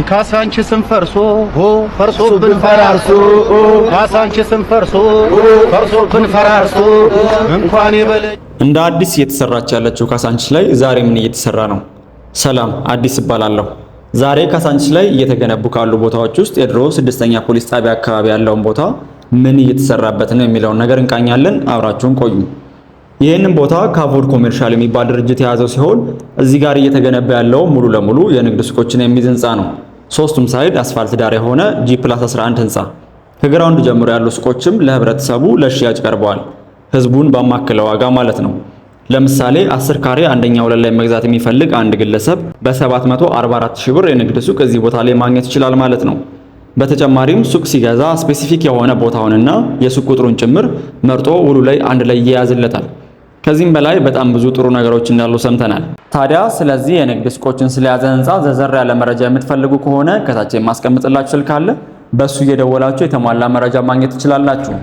ካሳንቺስም ፈርሶ ፈርሶብን ፈራርሶ ካሳንቺስም ፈርሶ ፈርሶብን ፈራርሶ እንኳን ይበለ እንደ አዲስ እየተሰራች ያለችው ካሳንቺስ ላይ ዛሬ ምን እየተሰራ ነው? ሰላም አዲስ እባላለሁ። ዛሬ ካሳንቺስ ላይ እየተገነቡ ካሉ ቦታዎች ውስጥ የድሮ 6ኛ ፖሊስ ጣቢያ አካባቢ ያለውን ቦታ ምን እየተሰራበት ነው የሚለውን ነገር እንቃኛለን። አብራችሁን ቆዩ። ይህንን ቦታ ካቮድ ኮሜርሻል የሚባል ድርጅት የያዘው ሲሆን እዚህ ጋር እየተገነባ ያለው ሙሉ ለሙሉ የንግድ ሱቆችን የሚይዝ ህንጻ ነው። ሶስቱም ሳይድ አስፋልት ዳር የሆነ G+11 ህንጻ። ከግራውንድ ጀምሮ ያሉ ሱቆችም ለህብረተሰቡ ለሽያጭ ቀርበዋል። ህዝቡን ባማከለ ዋጋ ማለት ነው። ለምሳሌ 10 ካሬ አንደኛ ወለል ላይ መግዛት የሚፈልግ አንድ ግለሰብ በ744 ሺህ ብር የንግድ ሱቅ እዚህ ቦታ ላይ ማግኘት ይችላል ማለት ነው። በተጨማሪም ሱቅ ሲገዛ ስፔሲፊክ የሆነ ቦታውንና የሱቅ ቁጥሩን ጭምር መርጦ ውሉ ላይ አንድ ላይ ይያዝለታል። ከዚህም በላይ በጣም ብዙ ጥሩ ነገሮች እንዳሉ ሰምተናል። ታዲያ ስለዚህ የንግድ ሱቆችን ስለያዘ ህንጻ ዘርዘር ያለ መረጃ የምትፈልጉ ከሆነ ከታች የማስቀምጥላችሁ ስልክ አለ። በሱ እየደወላችሁ የተሟላ መረጃ ማግኘት ትችላላችሁ።